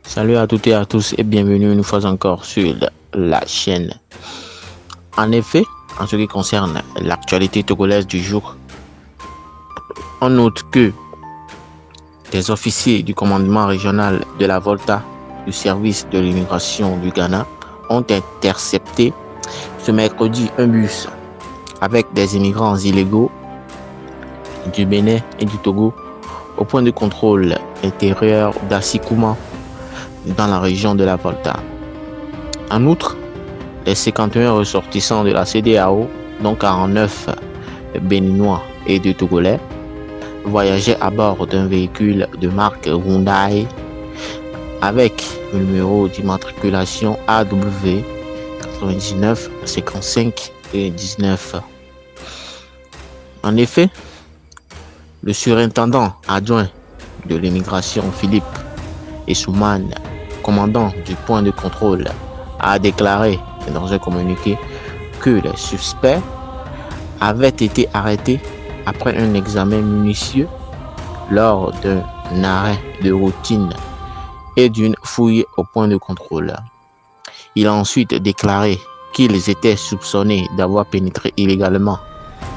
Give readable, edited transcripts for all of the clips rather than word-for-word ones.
Salut à toutes et à tous et bienvenue une fois encore sur la chaîne. En effet, en ce qui concerne l'actualité togolaise du jour, on note que des officiers du commandement régional de la Volta du service de l'immigration du Ghana ont intercepté ce mercredi un bus avec des immigrants illégaux du Bénin et du Togo au point de contrôle intérieur d'Asikouma dans la région de la Volta. En outre, les 51 ressortissants de la CEDEAO, dont 49 béninois et 2 togolais, voyageaient à bord d'un véhicule de marque Hyundai avec le numéro d'immatriculation AW 99 55 et 19. En effet, le surintendant adjoint de l'immigration Philippe Essouman, commandant du point de contrôle, a déclaré dans un communiqué que les suspects avaient été arrêtés après un examen minutieux lors d'un arrêt de routine et d'une fouille au point de contrôle. Il a ensuite déclaré qu'ils étaient soupçonnés d'avoir pénétré illégalement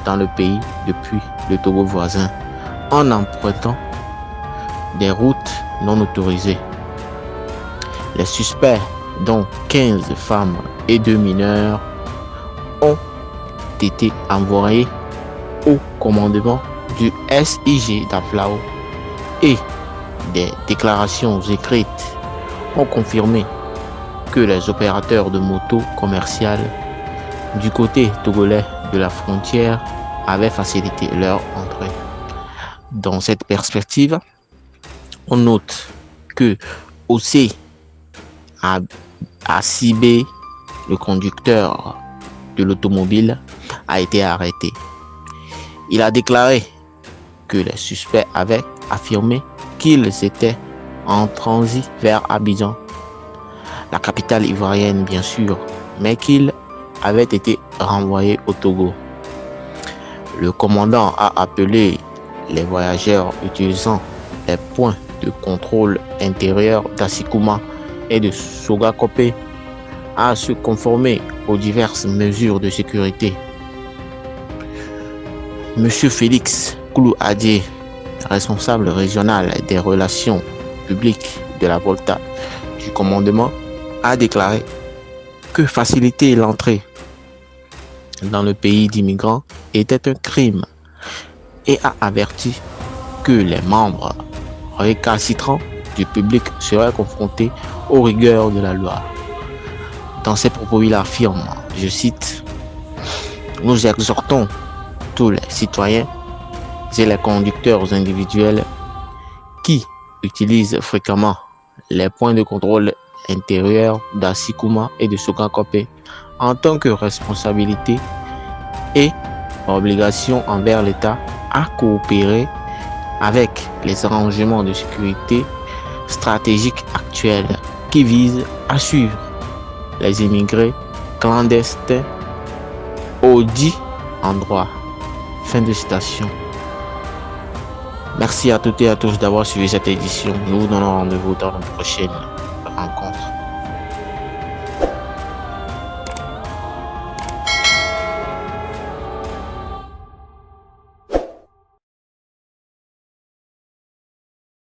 dans le pays depuis le Togo voisin en empruntant des routes non autorisées. Les suspects, dont 15 femmes et 2 mineurs, ont été envoyés au commandement du SIG d'Aflao et des déclarations écrites ont confirmé que les opérateurs de motos commerciales du côté togolais de la frontière avaient facilité leur entrée. Dans cette perspective, on note que aussi Acibé, le conducteur de l'automobile, a été arrêté. Il a déclaré que les suspects avaient affirmé qu'ils étaient en transit vers Abidjan, la capitale ivoirienne bien sûr, mais qu'ils avaient été renvoyés au Togo. Le commandant a appelé les voyageurs utilisant les points de contrôle intérieur d'Asikouma et de Sogakope à se conformer aux diverses mesures de sécurité. Monsieur Félix Koulou-Adjé, responsable régional des relations publiques de la Volta du commandement, a déclaré que faciliter l'entrée dans le pays d'immigrants était un crime et a averti que les membres récalcitrants du public seraient confrontés aux rigueurs de la loi. Dans ses propos, il affirme, je cite, « Nous exhortons tous les citoyens et les conducteurs individuels qui utilisent fréquemment les points de contrôle intérieur d'Asikouma et de Sogakope en tant que responsabilité et obligation envers l'État à coopérer avec les arrangements de sécurité stratégiques actuels qui visent à suivre les immigrés clandestins au dit endroit. » Fin de citation. Merci à toutes et à tous d'avoir suivi cette édition. Nous vous donnons rendez-vous dans une prochaine rencontre.